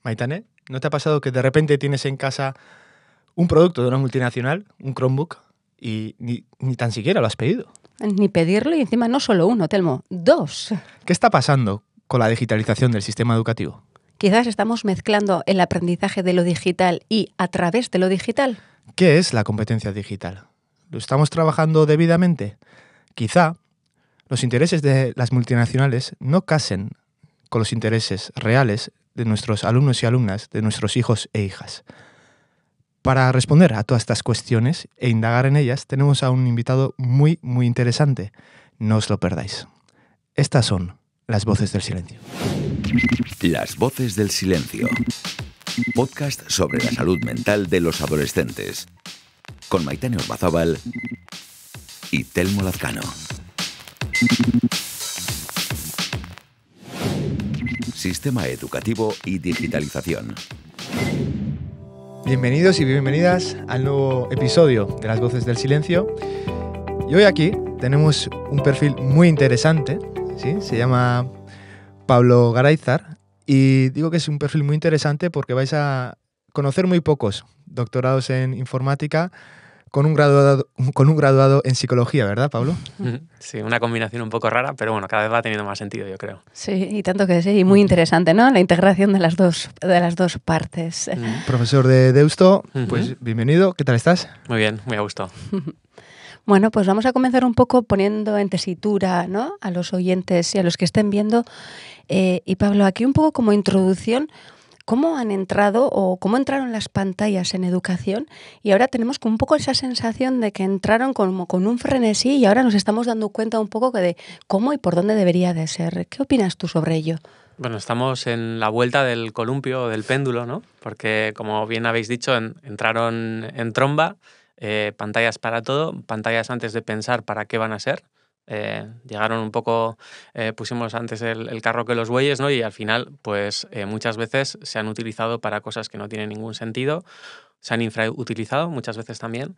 Maitane, ¿no te ha pasado que de repente tienes en casa un producto de una multinacional, un Chromebook, y ni tan siquiera lo has pedido? Ni pedirlo y encima no solo uno, Telmo, 2. ¿Qué está pasando con la digitalización del sistema educativo? Quizás estamos mezclando el aprendizaje de lo digital y a través de lo digital. ¿Qué es la competencia digital? ¿Lo estamos trabajando debidamente? Quizá los intereses de las multinacionales no casen con los intereses reales de nuestros alumnos y alumnas, de nuestros hijos e hijas. Para responder a todas estas cuestiones e indagar en ellas, tenemos a un invitado muy, muy interesante. No os lo perdáis. Estas son las voces del silencio. Las voces del silencio. Podcast sobre la salud mental de los adolescentes. Con Maitane Ormazábal y Telmo Lazcano. Sistema educativo y digitalización. Bienvenidos y bienvenidas al nuevo episodio de Las Voces del Silencio. Y hoy aquí tenemos un perfil muy interesante, ¿sí? Se llama Pablo Garayzar, y digo que es un perfil muy interesante porque vais a conocer muy pocos doctorados en informática con un graduado en psicología, ¿verdad, Pablo? Sí, una combinación un poco rara, pero bueno, cada vez va teniendo más sentido, yo creo. Sí, y tanto que sí, y muy interesante, ¿no? La integración de las dos partes. Profesor de Deusto, pues bienvenido, ¿qué tal estás? Muy bien, muy a gusto. Bueno, pues vamos a comenzar un poco poniendo en tesitura, ¿no?, a los oyentes y a los que estén viendo. Y Pablo, aquí un poco como introducción, ¿cómo han entrado o cómo entraron las pantallas en educación? Y ahora tenemos como un poco esa sensación de que entraron como con un frenesí y ahora nos estamos dando cuenta un poco de cómo y por dónde debería de ser. ¿Qué opinas tú sobre ello? Bueno, estamos en la vuelta del columpio o del péndulo, ¿no? Porque, como bien habéis dicho, entraron en tromba, pantallas para todo, pantallas antes de pensar para qué van a ser. Llegaron un poco, pusimos antes el carro que los bueyes, ¿no? Y al final, pues muchas veces se han utilizado para cosas que no tienen ningún sentido, se han infrautilizado muchas veces también.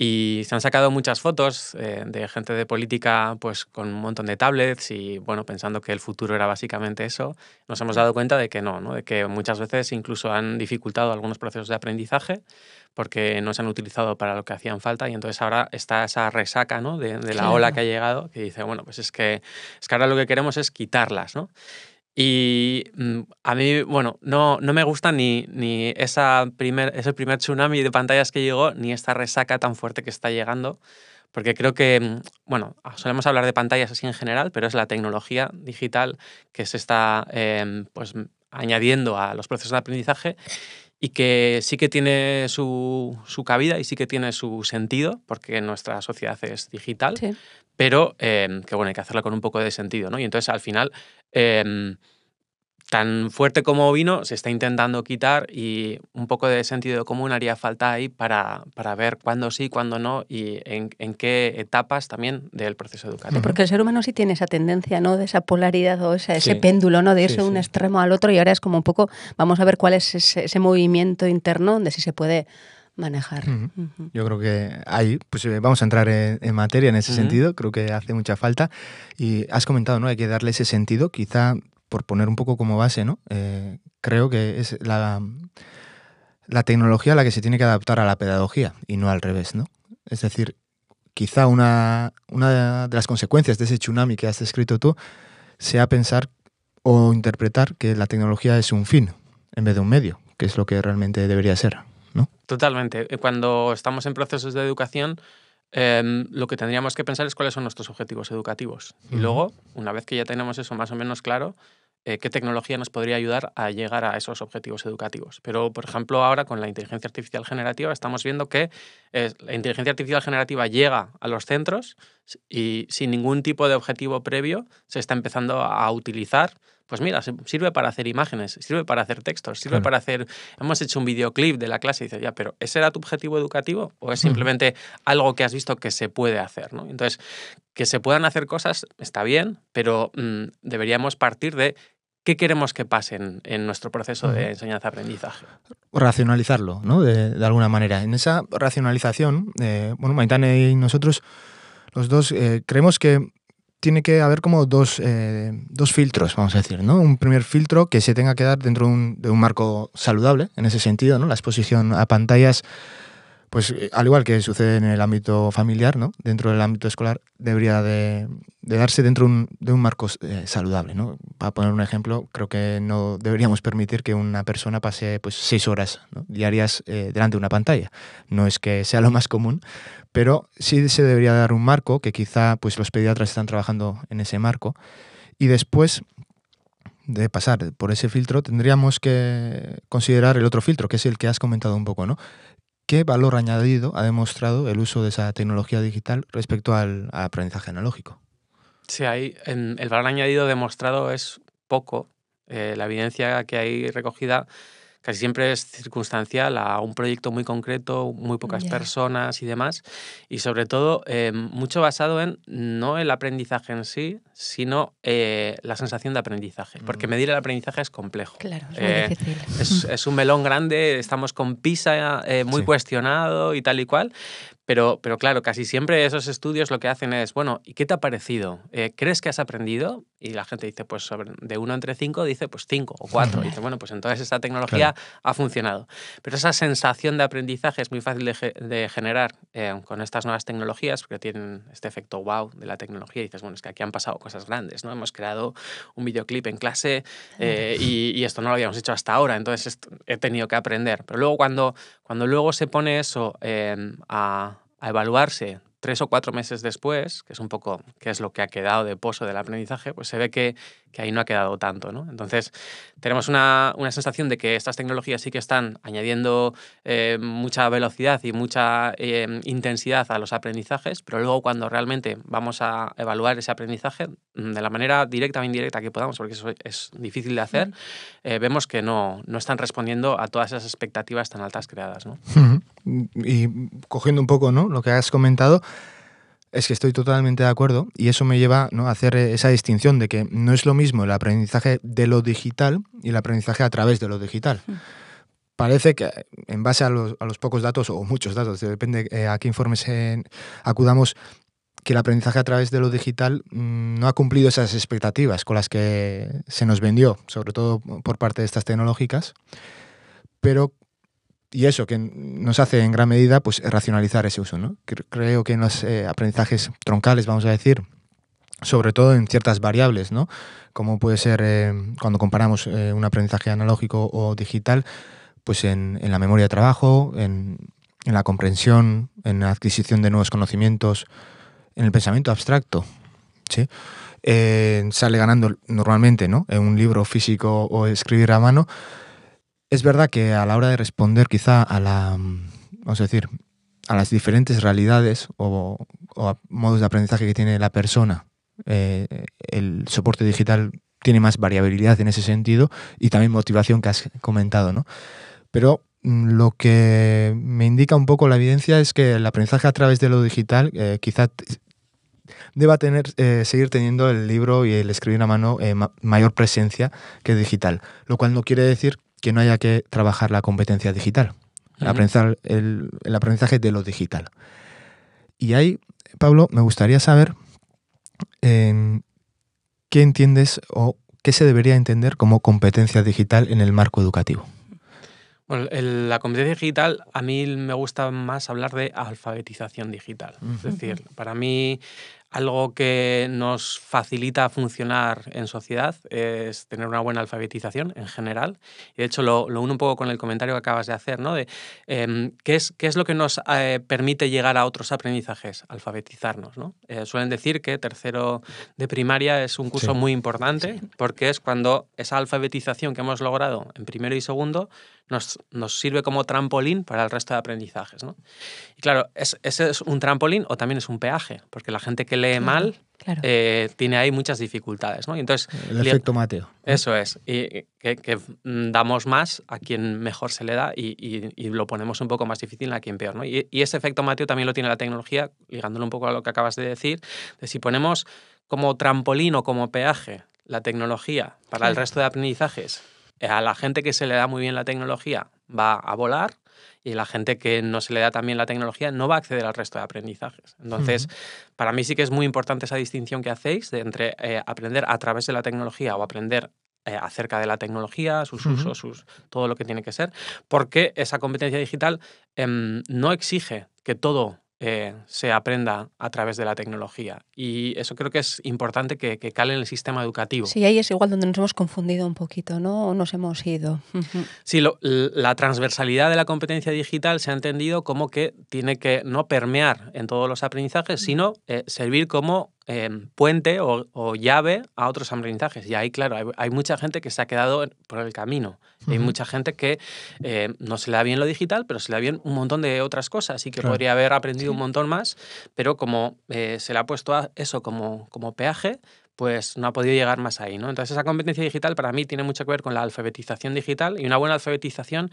Y se han sacado muchas fotos de gente de política pues con un montón de tablets y bueno, pensando que el futuro era básicamente eso. Nos hemos dado cuenta de que no, de que muchas veces incluso han dificultado algunos procesos de aprendizaje porque no se han utilizado para lo que hacían falta y entonces ahora está esa resaca, ¿no?, de la ola que ha llegado, que dice, bueno, pues es que ahora lo que queremos es quitarlas, ¿no? Y a mí, bueno, no me gusta ni ese primer tsunami de pantallas que llegó, ni esta resaca tan fuerte que está llegando, porque creo que, bueno, solemos hablar de pantallas así en general, pero es la tecnología digital que se está pues, añadiendo a los procesos de aprendizaje y que sí que tiene su cabida y sí que tiene su sentido, porque nuestra sociedad es digital, sí, pero que bueno, hay que hacerla con un poco de sentido, ¿no? Y entonces al final, tan fuerte como vino, se está intentando quitar y un poco de sentido común haría falta ahí para ver cuándo sí, cuándo no y en qué etapas también del proceso educativo. Porque el ser humano sí tiene esa tendencia, ¿no?, de esa polaridad o ese péndulo, ¿no?, de irse de un extremo al otro y ahora es como un poco, vamos a ver cuál es ese movimiento interno donde sí se puede manejar. Yo creo que ahí pues vamos a entrar en materia en ese sentido, creo que hace mucha falta y has comentado, ¿no?, hay que darle ese sentido, quizá por poner un poco como base, ¿no? Creo que es la tecnología la que se tiene que adaptar a la pedagogía y no al revés, ¿no? Es decir, quizá una de las consecuencias de ese tsunami que has descrito tú sea pensar o interpretar que la tecnología es un fin en vez de un medio, que es lo que realmente debería ser, ¿no? Totalmente. Cuando estamos en procesos de educación, lo que tendríamos que pensar es cuáles son nuestros objetivos educativos. Y luego, una vez que ya tenemos eso más o menos claro, qué tecnología nos podría ayudar a llegar a esos objetivos educativos. Pero, por ejemplo, ahora con la inteligencia artificial generativa estamos viendo que la inteligencia artificial generativa llega a los centros y sin ningún tipo de objetivo previo se está empezando a utilizar. Pues mira, sirve para hacer imágenes, sirve para hacer textos, sirve para hacer... Hemos hecho un videoclip de la clase y dices, ya, pero ¿ese era tu objetivo educativo? ¿O es simplemente algo que has visto que se puede hacer, ¿no? Entonces, que se puedan hacer cosas está bien, pero deberíamos partir de qué queremos que pase en nuestro proceso de enseñanza-aprendizaje. Racionalizarlo, ¿no?, de alguna manera. En esa racionalización, bueno, Maitane y nosotros, los dos, creemos que tiene que haber como dos filtros, vamos a decir, ¿no? Un primer filtro que se tenga que dar dentro de un marco saludable, en ese sentido, ¿no? La exposición a pantallas, pues al igual que sucede en el ámbito familiar, ¿no? Dentro del ámbito escolar debería de darse dentro de un marco saludable, ¿no? Para poner un ejemplo, creo que no deberíamos permitir que una persona pase pues 6 horas, ¿no? diarias delante de una pantalla. No es que sea lo más común, pero sí se debería dar un marco, que quizá pues los pediatras están trabajando en ese marco, y después de pasar por ese filtro tendríamos que considerar el otro filtro, que es el que has comentado un poco, ¿no? ¿Qué valor añadido ha demostrado el uso de esa tecnología digital respecto al aprendizaje analógico? Sí, ahí el valor añadido demostrado es poco. La evidencia que hay recogida casi siempre es circunstancial a un proyecto muy concreto, muy pocas personas y demás. Y sobre todo, mucho basado en no el aprendizaje en sí, sino la sensación de aprendizaje. Porque medir el aprendizaje es complejo. Claro, es muy difícil. Es un melón grande, estamos con PISA muy cuestionado y tal y cual. Pero claro, casi siempre esos estudios lo que hacen es, bueno, ¿y qué te ha parecido? ¿Crees que has aprendido? Y la gente dice, pues de 1 entre 5, dice, pues 5 o 4. Y dice, bueno, pues entonces esta tecnología ha funcionado. Pero esa sensación de aprendizaje es muy fácil de generar con estas nuevas tecnologías, porque tienen este efecto wow de la tecnología. Y dices, bueno, es que aquí han pasado cosas grandes, ¿no? Hemos creado un videoclip en clase y esto no lo habíamos hecho hasta ahora, entonces he tenido que aprender. Pero luego cuando luego se pone eso a evaluarse 3 o 4 meses después, que es un poco qué es lo que ha quedado de pozo del aprendizaje, pues se ve que ahí no ha quedado tanto, ¿no? Entonces, tenemos una sensación de que estas tecnologías sí que están añadiendo mucha velocidad y mucha intensidad a los aprendizajes, pero luego cuando realmente vamos a evaluar ese aprendizaje de la manera directa o indirecta que podamos, porque eso es difícil de hacer, vemos que no están respondiendo a todas esas expectativas tan altas creadas, ¿no? Y cogiendo un poco, ¿no?, lo que has comentado, es que estoy totalmente de acuerdo y eso me lleva, ¿no?, a hacer esa distinción de que no es lo mismo el aprendizaje de lo digital y el aprendizaje a través de lo digital. Parece que en base a los pocos datos o muchos datos, depende a qué informes acudamos, que el aprendizaje a través de lo digital no ha cumplido esas expectativas con las que se nos vendió, sobre todo por parte de estas tecnológicas, pero y eso que nos hace en gran medida pues racionalizar ese uso, ¿no? Creo que en los aprendizajes troncales, vamos a decir, sobre todo en ciertas variables, ¿no?, como puede ser cuando comparamos un aprendizaje analógico o digital, pues en la memoria de trabajo, en la comprensión, en la adquisición de nuevos conocimientos, en el pensamiento abstracto, ¿sí? Sale ganando normalmente, ¿no?, en un libro físico o escribir a mano. Es verdad que a la hora de responder quizá a vamos a decir, a las diferentes realidades o a modos de aprendizaje que tiene la persona, el soporte digital tiene más variabilidad en ese sentido y también motivación que has comentado, ¿no? Pero lo que me indica un poco la evidencia es que el aprendizaje a través de lo digital quizá deba seguir teniendo el libro y el escribir a mano mayor presencia que digital, lo cual no quiere decir que no haya que trabajar la competencia digital, el aprendizaje de lo digital. Y ahí, Pablo, me gustaría saber qué entiendes o qué se debería entender como competencia digital en el marco educativo. Bueno, la competencia digital, a mí me gusta más hablar de alfabetización digital. Es decir, para mí algo que nos facilita funcionar en sociedad es tener una buena alfabetización en general. Y de hecho lo uno un poco con el comentario que acabas de hacer, ¿no? De ¿qué es lo que nos permite llegar a otros aprendizajes? Alfabetizarnos, ¿no? Suelen decir que tercero de primaria es un curso muy importante porque es cuando esa alfabetización que hemos logrado en primero y segundo nos sirve como trampolín para el resto de aprendizajes, ¿no? Y claro, ese es un trampolín o también es un peaje, porque la gente que lee mal tiene ahí muchas dificultades, ¿no? Y entonces, el efecto Mateo. Eso es, y que damos más a quien mejor se le da y lo ponemos un poco más difícil a quien peor, ¿no? Y ese efecto Mateo también lo tiene la tecnología, ligándolo un poco a lo que acabas de decir, de si ponemos como trampolín o como peaje la tecnología para el resto de aprendizajes, a la gente que se le da muy bien la tecnología va a volar, y la gente que no se le da también la tecnología no va a acceder al resto de aprendizajes. Entonces, para mí sí que es muy importante esa distinción que hacéis entre aprender a través de la tecnología o aprender acerca de la tecnología, sus usos, todo lo que tiene que ser, porque esa competencia digital no exige que todo se aprenda a través de la tecnología. Y eso creo que es importante que cale en el sistema educativo. Sí, ahí es igual donde nos hemos confundido un poquito, ¿no? O nos hemos ido. Sí, la transversalidad de la competencia digital se ha entendido como que tiene que no permear en todos los aprendizajes, sino servir como puente o llave a otros aprendizajes. Y ahí, claro, hay mucha gente que se ha quedado por el camino. Hay mucha gente que no se le da bien lo digital, pero se le da bien un montón de otras cosas y que podría haber aprendido un montón más, pero como se le ha puesto a eso como peaje, pues no ha podido llegar más ahí, ¿no? Entonces esa competencia digital para mí tiene mucho que ver con la alfabetización digital, y una buena alfabetización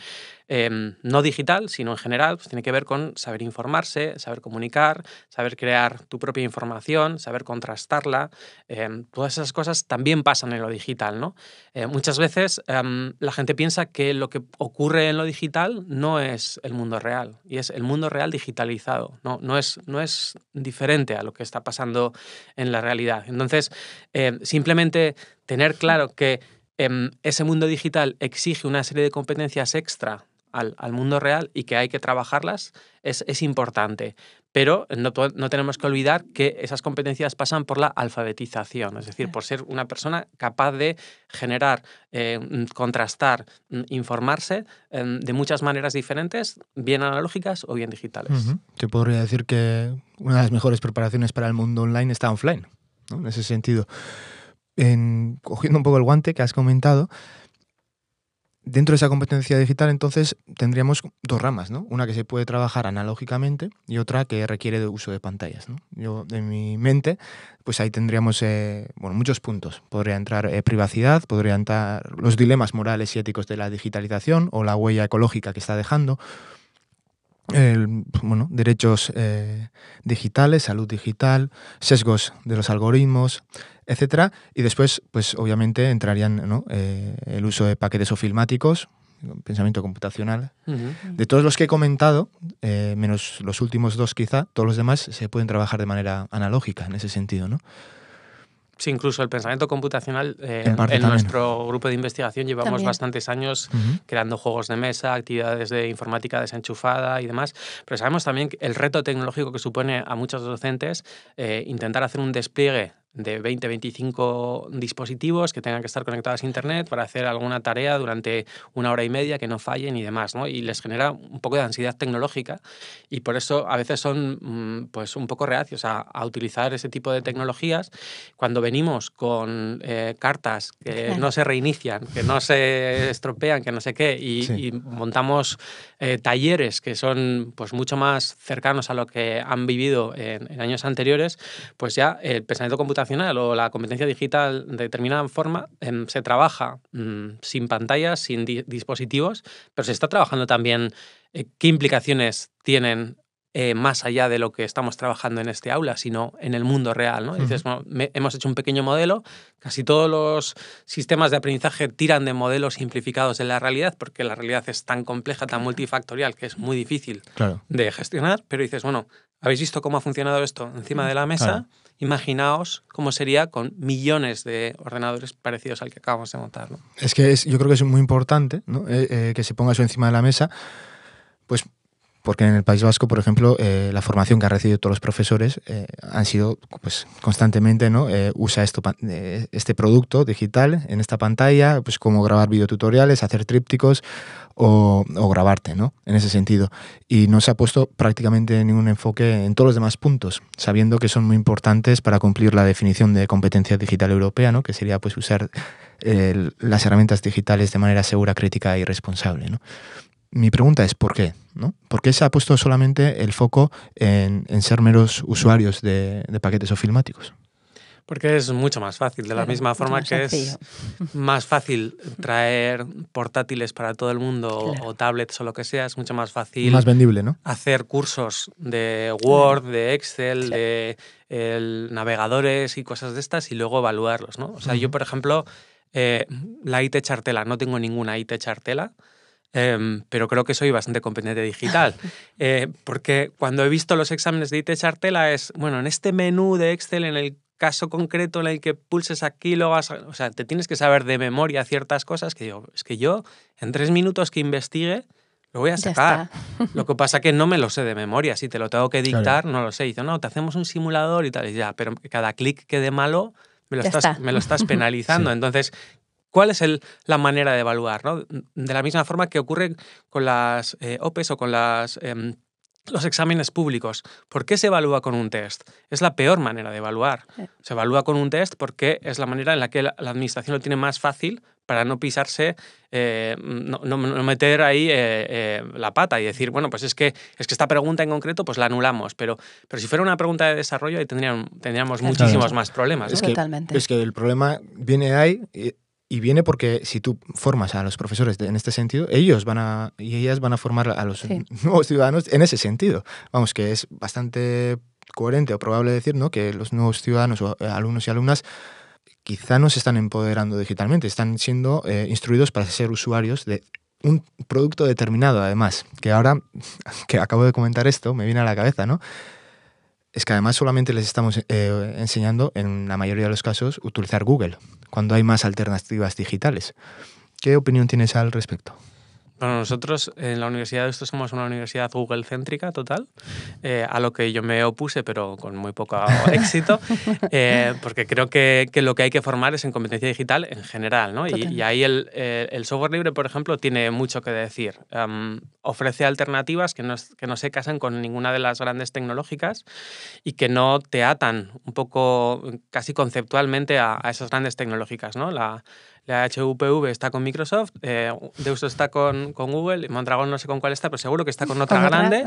no digital, sino en general, pues tiene que ver con saber informarse, saber comunicar, saber crear tu propia información, saber contrastarla. Todas esas cosas también pasan en lo digital, ¿no? Muchas veces la gente piensa que lo que ocurre en lo digital no es el mundo real, y es el mundo real digitalizado, no es diferente a lo que está pasando en la realidad. Entonces, simplemente tener claro que ese mundo digital exige una serie de competencias extra al mundo real y que hay que trabajarlas es importante. Pero no tenemos que olvidar que esas competencias pasan por la alfabetización, es decir, por ser una persona capaz de generar, contrastar, informarse de muchas maneras diferentes, bien analógicas o bien digitales. Te podría decir que una de las mejores preparaciones para el mundo online está offline, ¿no? En ese sentido. Cogiendo un poco el guante que has comentado, dentro de esa competencia digital, entonces, tendríamos dos ramas, ¿no? Una que se puede trabajar analógicamente y otra que requiere de uso de pantallas, ¿no? Yo, en mi mente, pues ahí tendríamos muchos puntos. Podría entrar privacidad, podría entrar los dilemas morales y éticos de la digitalización o la huella ecológica que está dejando, derechos digitales, salud digital, sesgos de los algoritmos, etcétera. Y después, pues obviamente entrarían, ¿no? El uso de paquetes ofilmáticos, pensamiento computacional. De todos los que he comentado, menos los últimos dos quizá, todos los demás se pueden trabajar de manera analógica en ese sentido, ¿no? Sí, incluso el pensamiento computacional, en nuestro grupo de investigación llevamos bastantes años creando juegos de mesa, actividades de informática desenchufada y demás, pero sabemos también que el reto tecnológico que supone a muchos docentes intentar hacer un despliegue de 20, 25 dispositivos que tengan que estar conectados a Internet para hacer alguna tarea durante 1 hora y media, que no fallen y demás, ¿no? Y les genera un poco de ansiedad tecnológica, y por eso a veces son pues un poco reacios a utilizar ese tipo de tecnologías. Cuando venimos con cartas que no se reinician, que no se estropean, que no sé qué, y montamos talleres que son pues mucho más cercanos a lo que han vivido en años anteriores, pues ya el pensamiento computacional o la competencia digital de determinada forma se trabaja sin pantallas, sin dispositivos, pero se está trabajando también qué implicaciones tienen más allá de lo que estamos trabajando en este aula, sino en el mundo real, ¿no? Dices, bueno, hemos hecho un pequeño modelo, casi todos los sistemas de aprendizaje tiran de modelos simplificados de la realidad, porque la realidad es tan compleja, tan multifactorial, que es muy difícil de gestionar, pero dices, bueno, ¿habéis visto cómo ha funcionado esto encima de la mesa? Claro. Imaginaos cómo sería con millones de ordenadores parecidos al que acabamos de montar, ¿no? Es que yo creo que es muy importante, ¿no? Que se ponga eso encima de la mesa, pues porque en el País Vasco, por ejemplo, la formación que han recibido todos los profesores han sido pues constantemente, ¿no? Usa este producto digital en esta pantalla, pues como grabar videotutoriales, hacer trípticos o grabarte, ¿no? En ese sentido. Y no se ha puesto prácticamente ningún enfoque en todos los demás puntos, sabiendo que son muy importantes para cumplir la definición de competencia digital europea, ¿no? Que sería pues usar las herramientas digitales de manera segura, crítica y responsable, ¿no? Mi pregunta es ¿por qué? ¿No? ¿Por qué se ha puesto solamente el foco en ser meros usuarios de paquetes ofilmáticos? Porque es mucho más fácil, de la misma forma que es más fácil traer portátiles para todo el mundo o tablets o lo que sea, es mucho más fácil. Más vendible, ¿no? Hacer cursos de Word, de Excel, de navegadores y cosas de estas y luego evaluarlos, ¿no? O sea, yo, por ejemplo, la IT Chartela, no tengo ninguna IT Chartela. pero creo que soy bastante competente digital. Porque cuando he visto los exámenes de IT Chartela es, bueno, en este menú de Excel, en el caso concreto en el que pulses aquí, o sea, te tienes que saber de memoria ciertas cosas que digo, es que yo en 3 minutos que investigue lo voy a sacar. Lo que pasa es que no me lo sé de memoria. Si te lo tengo que dictar, claro, no lo sé. Dice, no, te hacemos un simulador y tal. Y ya, pero cada clic que dé malo me lo estás penalizando. Sí. Entonces, ¿cuál es la manera de evaluar, ¿no? De la misma forma que ocurre con las OPEs o con los exámenes públicos. ¿Por qué se evalúa con un test? Es la peor manera de evaluar. Se evalúa con un test porque es la manera en la que la administración lo tiene más fácil para no pisarse, no meter ahí la pata y decir, bueno, pues es que esta pregunta en concreto pues la anulamos, pero si fuera una pregunta de desarrollo ahí tendríamos muchísimos más problemas, ¿no? Totalmente. Es que el problema viene de ahí y viene porque si tú formas a los profesores en este sentido, ellos y ellas van a formar a los nuevos ciudadanos en ese sentido. Vamos, que es bastante coherente o probable decir, ¿no?, que los nuevos ciudadanos o alumnos y alumnas quizá no se están empoderando digitalmente, están siendo instruidos para ser usuarios de un producto determinado, además, que ahora que acabo de comentar esto, me viene a la cabeza, ¿no? Es que además solamente les estamos enseñando, en la mayoría de los casos, utilizar Google, cuando hay más alternativas digitales. ¿Qué opinión tienes al respecto? Bueno, nosotros en la universidad somos una universidad Google-céntrica total, a lo que yo me opuse, pero con muy poco éxito, porque creo que lo que hay que formar es en competencia digital en general, ¿no? Y ahí el software libre, por ejemplo, tiene mucho que decir. Ofrece alternativas que no se casan con ninguna de las grandes tecnológicas y que no te atan un poco casi conceptualmente a esas grandes tecnológicas, ¿no? La HUPV está con Microsoft, Deusto está con Google, Mondragón no sé con cuál está, pero seguro que está con otra grande.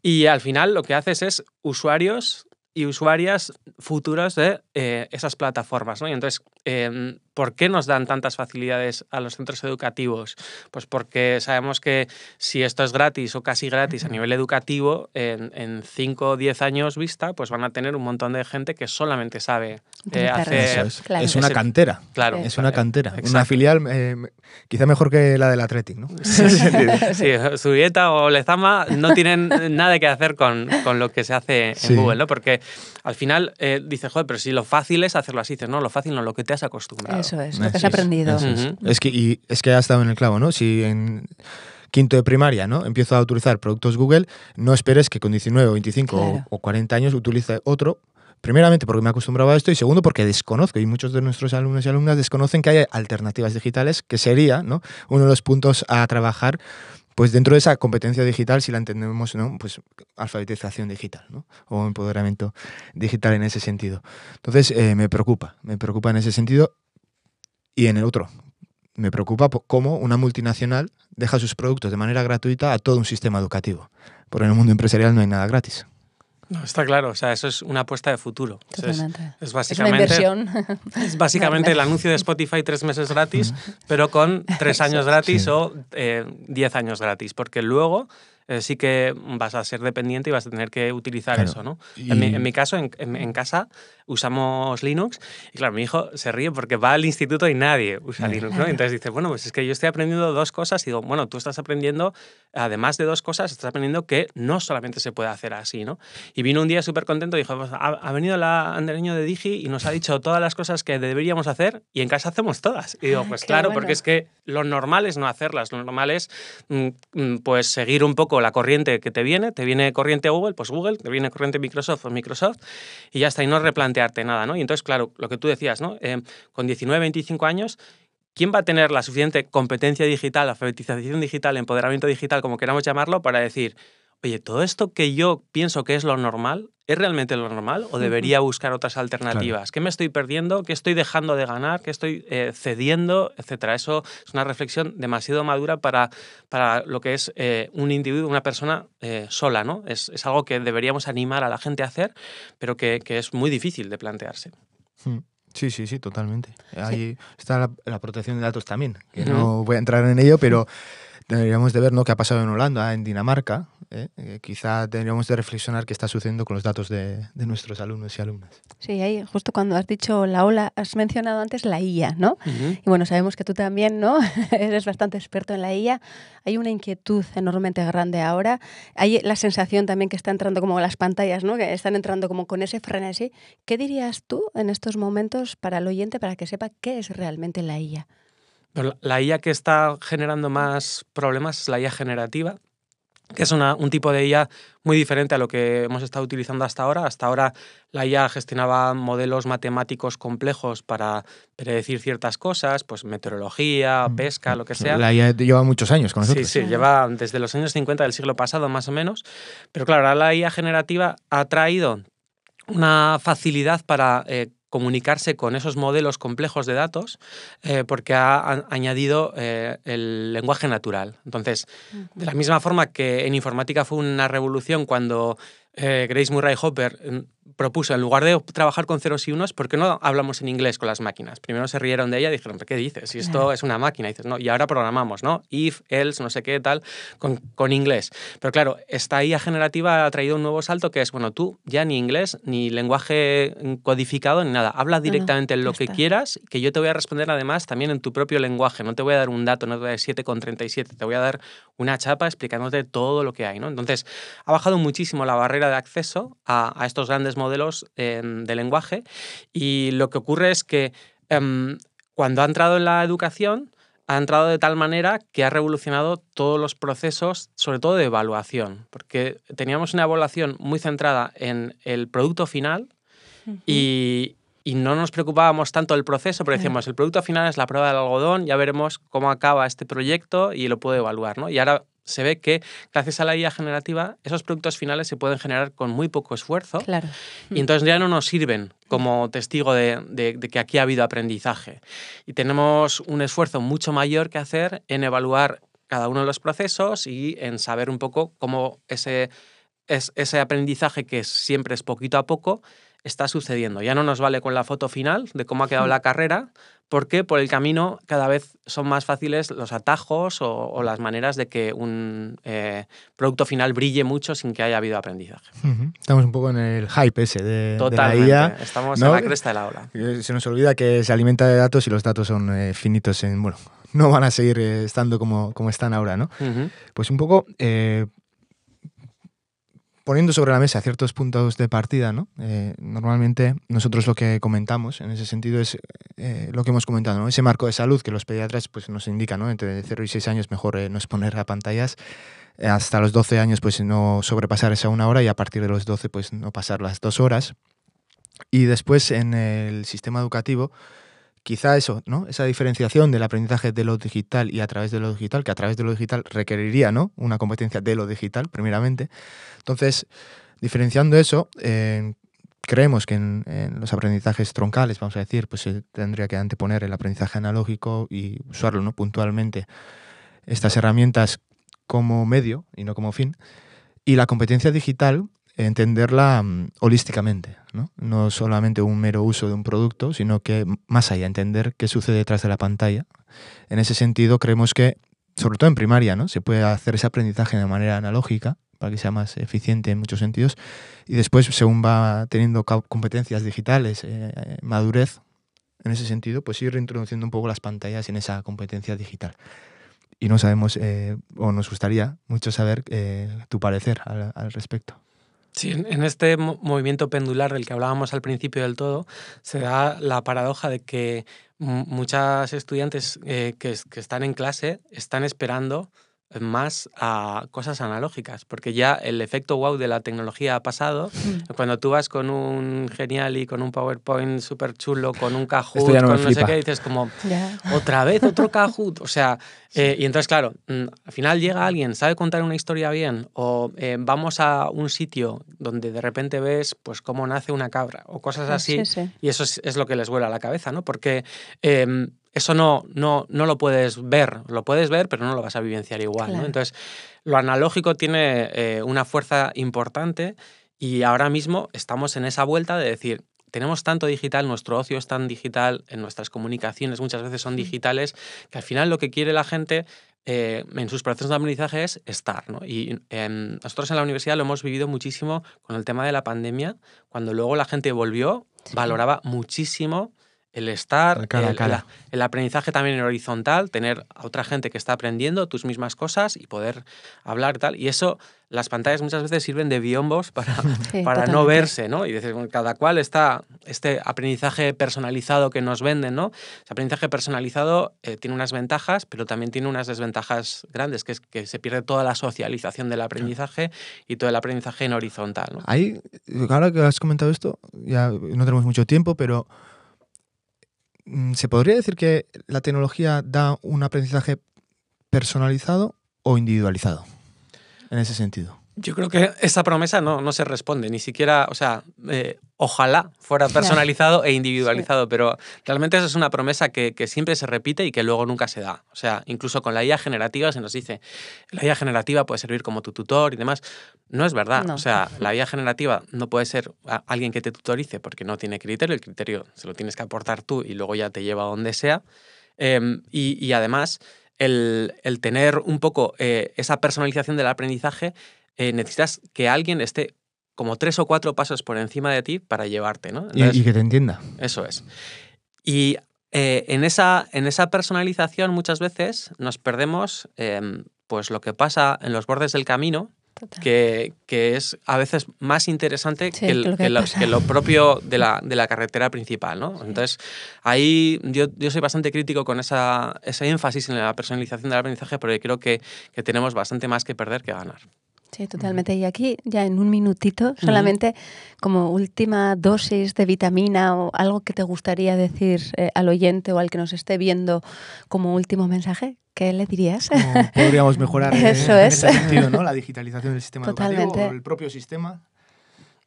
Y al final lo que haces es usuarios y usuarias futuros de esas plataformas, ¿no? Y entonces, ¿por qué nos dan tantas facilidades a los centros educativos? Pues porque sabemos que si esto es gratis o casi gratis a nivel educativo, en 5 o 10 años vista, pues van a tener un montón de gente que solamente sabe hacer... Claro. Es una cantera. Claro. Es una cantera. Exacto. Una filial quizá mejor que la del Athletic, ¿no? Sí, Zubieta o Lezama no tienen nada que hacer con lo que se hace en Google, ¿no? Porque al final dices, joder, pero si lo fácil es hacerlo así. Dices, no, lo fácil no, lo que te has acostumbrado. Eso es, lo que has aprendido. Es que has estado en el clavo, ¿no? Si en quinto de primaria, ¿no?, empiezo a utilizar productos Google, no esperes que con 19 o 25 o 40 años utilice otro. Primeramente porque me he acostumbrado a esto y segundo porque desconozco, y muchos de nuestros alumnos y alumnas desconocen que hay alternativas digitales, que sería, ¿no?, uno de los puntos a trabajar pues dentro de esa competencia digital, si la entendemos, ¿no?, pues alfabetización digital, ¿no?, o empoderamiento digital en ese sentido. Entonces me preocupa en ese sentido. Y en el otro, me preocupa cómo una multinacional deja sus productos de manera gratuita a todo un sistema educativo, porque en el mundo empresarial no hay nada gratis. No, está claro, o sea, eso es una apuesta de futuro. Totalmente. Es básicamente, es una inversión. Es básicamente el anuncio de Spotify 3 meses gratis, pero con 3 años gratis o 10 años gratis, porque luego sí que vas a ser dependiente y vas a tener que utilizar eso, ¿no? En mi caso, en casa, usamos Linux y claro, mi hijo se ríe porque va al instituto y nadie usa Linux, ¿no? Entonces dice, bueno, pues es que yo estoy aprendiendo 2 cosas y digo, bueno, tú estás aprendiendo, además de 2 cosas, estás aprendiendo que no solamente se puede hacer así, ¿no? Y vino un día súper contento y dijo, pues, ha venido el andereño de Digi y nos ha dicho todas las cosas que deberíamos hacer y en casa hacemos todas. Y digo, pues claro, porque es que lo normal es no hacerlas, lo normal es pues seguir un poco la corriente que te viene corriente Google, pues Google, te viene corriente Microsoft, pues Microsoft, y ya está, y no replantearte nada, ¿no? Y entonces, claro, lo que tú decías, ¿no? Con 19, 25 años, ¿quién va a tener la suficiente competencia digital, alfabetización digital, empoderamiento digital, como queramos llamarlo, para decir, oye, todo esto que yo pienso que es lo normal, ¿es realmente lo normal o debería buscar otras alternativas? Claro. ¿Qué me estoy perdiendo? ¿Qué estoy dejando de ganar? ¿Qué estoy cediendo? Etcétera. Eso es una reflexión demasiado madura para lo que es un individuo, una persona sola, ¿no? Es algo que deberíamos animar a la gente a hacer, pero que es muy difícil de plantearse. Sí, totalmente. Ahí está la protección de datos también, que no voy a entrar en ello, pero deberíamos de ver, ¿no?, qué ha pasado en Holanda, en Dinamarca. Quizá deberíamos de reflexionar qué está sucediendo con los datos de nuestros alumnos y alumnas. Sí, ahí justo cuando has dicho la ola, has mencionado antes la IA, ¿no? Y bueno, sabemos que tú también, ¿no? Eres bastante experto en la IA. Hay una inquietud enormemente grande ahora. Hay la sensación también que está entrando como las pantallas, ¿no?, que están entrando como con ese frenesí. ¿Qué dirías tú en estos momentos para el oyente, para que sepa qué es realmente la IA? Pero la IA que está generando más problemas es la IA generativa, que es un tipo de IA muy diferente a lo que hemos estado utilizando hasta ahora. Hasta ahora la IA gestionaba modelos matemáticos complejos para predecir ciertas cosas, pues meteorología, pesca, lo que sea. La IA lleva muchos años con nosotros. Sí, lleva desde los años 50 del siglo pasado más o menos. Pero claro, ahora la IA generativa ha traído una facilidad para comunicarse con esos modelos complejos de datos porque ha añadido el lenguaje natural. Entonces, de la misma forma que en informática fue una revolución cuando Grace Murray Hopper propuso, en lugar de trabajar con ceros y unos, ¿por qué no hablamos en inglés con las máquinas? Primero se rieron de ella y dijeron, ¿qué dices? Si esto es una máquina. Y dices, no, y ahora programamos, ¿no? If, else, no sé qué, tal, con inglés. Pero claro, esta IA generativa ha traído un nuevo salto que es, bueno, tú ya ni inglés, ni lenguaje codificado, ni nada. Habla directamente lo que quieras, que yo te voy a responder además también en tu propio lenguaje. No te voy a dar un dato, no te voy a dar 7,37, te voy a dar una chapa explicándote todo lo que hay, ¿no? Entonces, ha bajado muchísimo la barrera de acceso a estos grandes modelos de lenguaje, y lo que ocurre es que cuando ha entrado en la educación ha entrado de tal manera que ha revolucionado todos los procesos, sobre todo de evaluación, porque teníamos una evaluación muy centrada en el producto final y no nos preocupábamos tanto del proceso, pero decíamos, el producto final es la prueba del algodón, ya veremos cómo acaba este proyecto y lo puedo evaluar, ¿no? Y ahora se ve que gracias a la IA generativa esos productos finales se pueden generar con muy poco esfuerzo. Claro. Y entonces ya no nos sirven como testigo de que aquí ha habido aprendizaje. Y tenemos un esfuerzo mucho mayor que hacer en evaluar cada uno de los procesos y en saber un poco cómo ese aprendizaje, que siempre es poquito a poco, está sucediendo. Ya no nos vale con la foto final de cómo ha quedado la carrera, porque por el camino cada vez son más fáciles los atajos o las maneras de que un producto final brille mucho sin que haya habido aprendizaje. Estamos un poco en el hype ese de Totalmente. la IA. Estamos, ¿no?, en la cresta de la ola. Se nos olvida que se alimenta de datos y los datos son finitos. Bueno, no van a seguir estando como están ahora, ¿no? Pues un poco poniendo sobre la mesa ciertos puntos de partida, ¿no? Normalmente nosotros lo que comentamos en ese sentido es lo que hemos comentado, ¿no? Ese marco de salud que los pediatras pues, nos indican, ¿no? Entre 0 y 6 años mejor no exponer a pantallas, hasta los 12 años pues no sobrepasar esa 1 hora y a partir de los 12 pues no pasar las 2 horas. Y después en el sistema educativo, quizá eso, ¿no? Esa diferenciación del aprendizaje de lo digital y a través de lo digital, que a través de lo digital requeriría, ¿no?, una competencia de lo digital, primeramente. Entonces, diferenciando eso, creemos que en los aprendizajes troncales, vamos a decir, pues se tendría que anteponer el aprendizaje analógico y usarlo, ¿no?, puntualmente, estas herramientas como medio y no como fin. Y la competencia digital, entenderla holísticamente, ¿no? No solamente un mero uso de un producto, sino que más allá, entender qué sucede detrás de la pantalla. En ese sentido, creemos que, sobre todo en primaria, ¿no?, se puede hacer ese aprendizaje de manera analógica para que sea más eficiente en muchos sentidos, y después, según va teniendo competencias digitales, madurez, en ese sentido, pues ir reintroduciendo un poco las pantallas en esa competencia digital. Y no sabemos, o nos gustaría mucho saber tu parecer al respecto. Sí, en este movimiento pendular del que hablábamos al principio del todo, se da la paradoja de que muchas estudiantes que están en clase están esperando más a cosas analógicas, porque ya el efecto wow de la tecnología ha pasado. Cuando tú vas con un Genial y con un PowerPoint súper chulo, con un Kahoot, no con no sé qué, dices como, otra vez otro Kahoot. O sea, y entonces, claro, al final llega alguien, sabe contar una historia bien, o vamos a un sitio donde de repente ves pues cómo nace una cabra, o cosas así, y eso es lo que les vuela a la cabeza, ¿no? Porque eso no lo puedes ver, pero no lo vas a vivenciar igual, ¿no? Entonces, lo analógico tiene una fuerza importante, y ahora mismo estamos en esa vuelta de decir, tenemos tanto digital, nuestro ocio es tan digital, en nuestras comunicaciones muchas veces son digitales, que al final lo que quiere la gente en sus procesos de aprendizaje es estar, ¿no? Y nosotros en la universidad lo hemos vivido muchísimo con el tema de la pandemia. Cuando luego la gente volvió, valoraba muchísimo el estar, el aprendizaje también en horizontal, tener a otra gente que está aprendiendo tus mismas cosas y poder hablar y tal. Y eso, las pantallas muchas veces sirven de biombos para no verse, ¿no? Y decir, cada cual está, este aprendizaje personalizado que nos venden, ¿no? Ese aprendizaje personalizado tiene unas ventajas, pero también tiene unas desventajas grandes, que es que se pierde toda la socialización del aprendizaje y todo el aprendizaje en horizontal, ¿no? Ahí, ahora que has comentado esto, ya no tenemos mucho tiempo, pero ¿se podría decir que la tecnología da un aprendizaje personalizado o individualizado en ese sentido? Yo creo que esa promesa no se responde, ni siquiera, o sea, ojalá fuera personalizado e individualizado, pero realmente esa es una promesa que siempre se repite y que luego nunca se da. O sea, incluso con la IA generativa se nos dice, la IA generativa puede servir como tu tutor y demás. No es verdad. O sea, la IA generativa no puede ser alguien que te tutorice porque no tiene criterio, el criterio se lo tienes que aportar tú y luego ya te lleva a donde sea. Y además, el tener un poco esa personalización del aprendizaje, necesitas que alguien esté como 3 o 4 pasos por encima de ti para llevarte, ¿no? Entonces, y que te entienda. Eso es. Y en esa personalización muchas veces nos perdemos pues lo que pasa en los bordes del camino, que es a veces más interesante que lo propio de la carretera principal, ¿no? Sí. Entonces, ahí yo soy bastante crítico con ese énfasis en la personalización del aprendizaje, porque creo que tenemos bastante más que perder que ganar. Sí, totalmente. Y aquí, ya en un minutito, solamente como última dosis de vitamina o algo que te gustaría decir al oyente o al que nos esté viendo como último mensaje, ¿qué le dirías? ¿Cómo podríamos mejorar Eso en ese sentido, ¿no? La digitalización del sistema educativo o el propio sistema.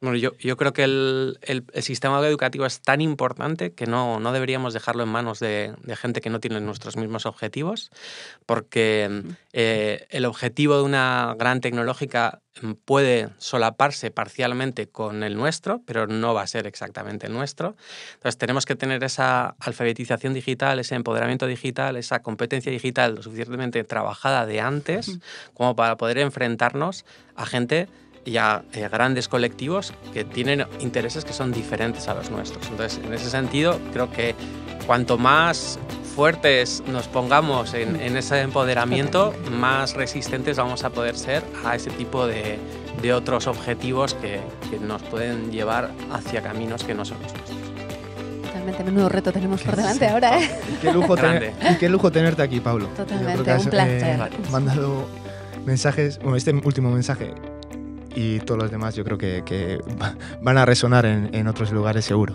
Bueno, yo creo que el sistema educativo es tan importante que no deberíamos dejarlo en manos de gente que no tiene nuestros mismos objetivos, porque el objetivo de una gran tecnológica puede solaparse parcialmente con el nuestro, pero no va a ser exactamente el nuestro. Entonces tenemos que tener esa alfabetización digital, ese empoderamiento digital, esa competencia digital lo suficientemente trabajada de antes como para poder enfrentarnos a gente y a grandes colectivos que tienen intereses que son diferentes a los nuestros. Entonces, en ese sentido, creo que cuanto más fuertes nos pongamos en ese empoderamiento, más resistentes vamos a poder ser a ese tipo de otros objetivos que nos pueden llevar hacia caminos que no son los nuestros. Totalmente, menudo reto tenemos por delante ahora, ¿eh? Qué lujo tenerte aquí, Pablo. Totalmente, un placer. Mandado mensajes, bueno, este último mensaje y todos los demás yo creo que van a resonar en otros lugares seguro.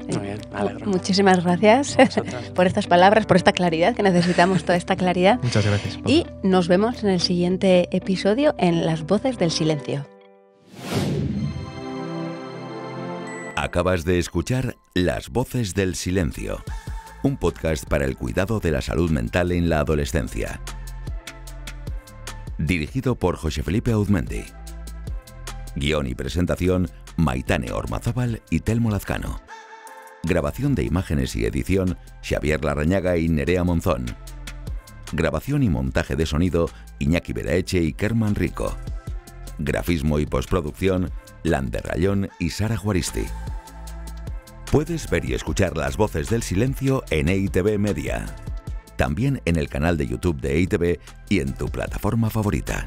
Muy bien, me alegro. Muchísimas gracias por estas palabras, por esta claridad, que necesitamos toda esta claridad. Muchas gracias, Pablo. Y nos vemos en el siguiente episodio en Las Voces del Silencio. Acabas de escuchar Las Voces del Silencio, un podcast para el cuidado de la salud mental en la adolescencia. Dirigido por José Felipe Auzmendi. Guión y presentación, Maitane Ormazábal y Telmo Lazcano. Grabación de imágenes y edición, Xavier Larrañaga y Nerea Monzón. Grabación y montaje de sonido, Iñaki Beraeche y Kerman Rico. Grafismo y postproducción, Lander Rayón y Sara Juaristi. Puedes ver y escuchar Las Voces del Silencio en EITV Media. También en el canal de YouTube de EITV y en tu plataforma favorita.